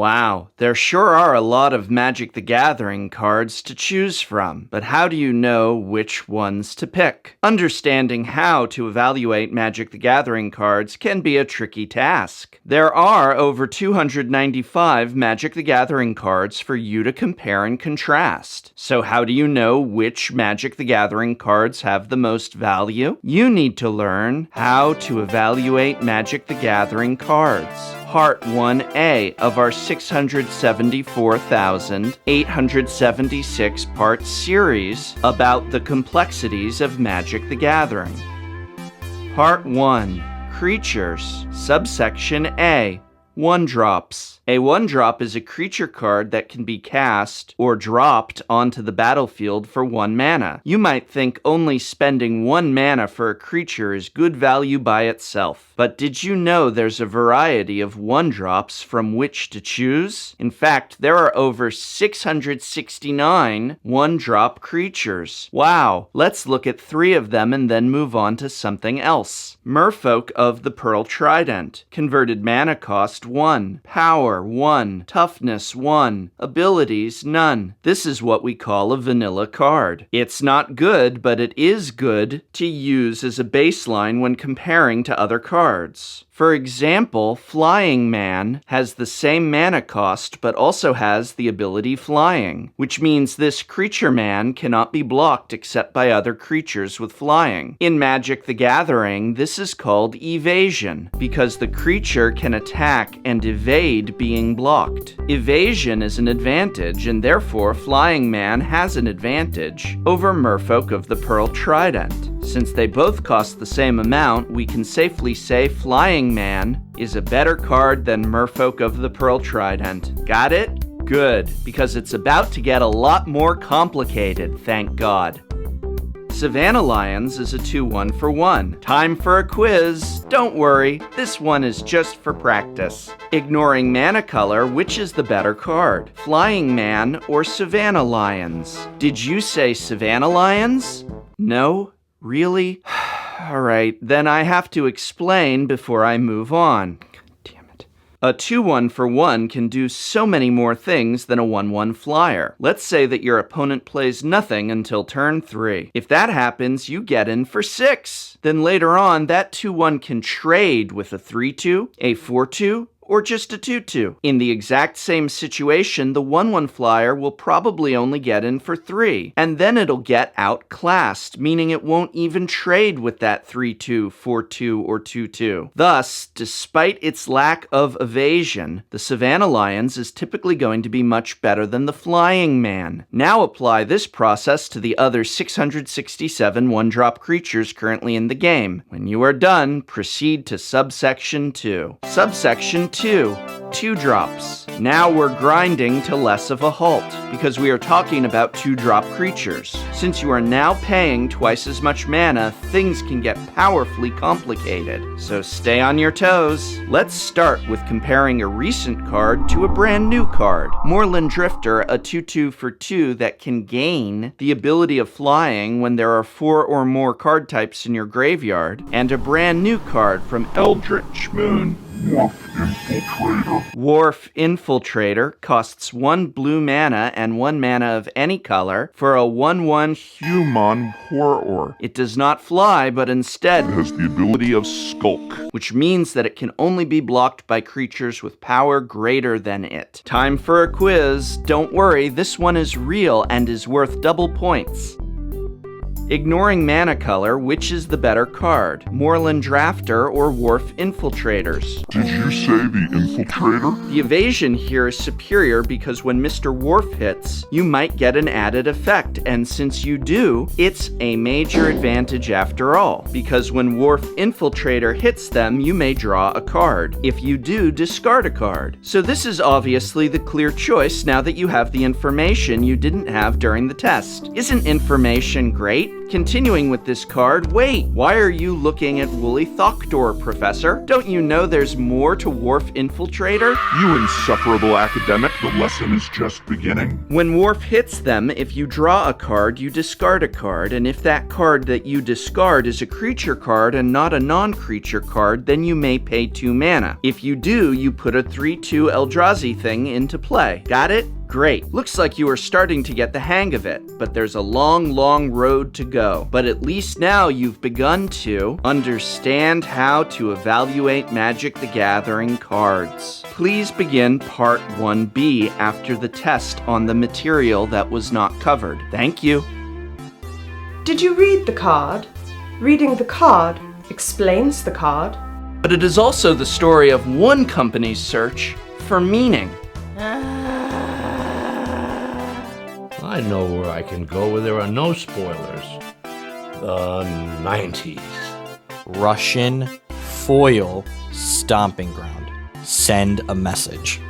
Wow, there sure are a lot of Magic the Gathering cards to choose from, but how do you know which ones to pick? Understanding how to evaluate Magic the Gathering cards can be a tricky task. There are over 295 Magic the Gathering cards for you to compare and contrast. So how do you know which Magic the Gathering cards have the most value? You need to learn how to evaluate Magic the Gathering cards. Part 1A of our 674,876 part series about the complexities of Magic the Gathering. Part 1. Creatures. Subsection A. 1-drops. A 1-drop is a creature card that can be cast or dropped onto the battlefield for 1 mana. You might think only spending 1 mana for a creature is good value by itself. But did you know there's a variety of 1-drops from which to choose? In fact, there are over 669 1-drop creatures. Wow! Let's look at 3 of them and then move on to something else. Merfolk of the Pearl Trident. Converted mana cost 1. Power 1. Toughness 1. Abilities none. This is what we call a vanilla card. It's not good, but it is good to use as a baseline when comparing to other cards. For example, Flying Man has the same mana cost but also has the ability Flying, which means this creature man cannot be blocked except by other creatures with flying. In Magic the Gathering, this is called evasion, because the creature can attack and evade being blocked. Evasion is an advantage, and therefore Flying Man has an advantage over Merfolk of the Pearl Trident. Since they both cost the same amount, we can safely say Flying Man is a better card than Merfolk of the Pearl Trident. Got it? Good, because it's about to get a lot more complicated, thank God. Savannah Lions is a 2-1 for 1. Time for a quiz. Don't worry, this one is just for practice. Ignoring mana color, which is the better card? Flying Man or Savannah Lions? Did you say Savannah Lions? No? Really? Alright, then I have to explain before I move on. Damn it. A 2-1 for 1 can do so many more things than a 1-1 flyer. Let's say that your opponent plays nothing until turn 3. If that happens, you get in for 6. Then later on, that 2-1 can trade with a 3-2, a 4-2, or just a 2-2. In the exact same situation, the 1-1 flyer will probably only get in for 3, and then it'll get outclassed, meaning it won't even trade with that 3-2, 4-2, or 2-2. Thus, despite its lack of evasion, the Savannah Lions is typically going to be much better than the Flying Man. Now apply this process to the other 667 1-drop creatures currently in the game. When you are done, proceed to subsection 2. Subsection 2. 2-drops. Now we're grinding to less of a halt, because we are talking about 2-drop creatures. Since you are now paying twice as much mana, things can get powerfully complicated. So stay on your toes. Let's start with comparing a recent card to a brand new card. Moorland Drifter, a 2-2 for 2 that can gain the ability of flying when there are 4 or more card types in your graveyard, and a brand new card from Eldritch Moon. Wharf Infiltrator costs 1 blue mana and 1 mana of any color for a 1-1 human horror. It does not fly, but instead has the ability of Skulk, which means that it can only be blocked by creatures with power greater than it. Time for a quiz. Don't worry, this one is real and is worth double points. Ignoring mana color, which is the better card? Moorland Drafter or Wharf Infiltrators? Did you say the Infiltrator? The evasion here is superior because when Mr. Wharf hits, you might get an added effect, and since you do, it's a major advantage after all, because when Wharf Infiltrator hits them, you may draw a card. If you do, discard a card. So this is obviously the clear choice now that you have the information you didn't have during the test. Isn't information great? Continuing with this card, wait, why are you looking at Woolly Thokdor, Professor? Don't you know there's more to Wharf Infiltrator? You insufferable academic, the lesson is just beginning. When Wharf hits them, if you draw a card, you discard a card, and if that card that you discard is a creature card and not a non-creature card, then you may pay 2 mana. If you do, you put a 3/2 Eldrazi thing into play. Got it? Great. Looks like you are starting to get the hang of it, but there's a long road to go. But at least now you've begun to understand how to evaluate Magic the Gathering cards. Please begin Part 1B after the test on the material that was not covered. Thank you. Did you read the card? Reading the card explains the card. But it is also the story of one company's search for meaning. I know where I can go where there are no spoilers. The 90s. Russian foil stomping ground. Send a message.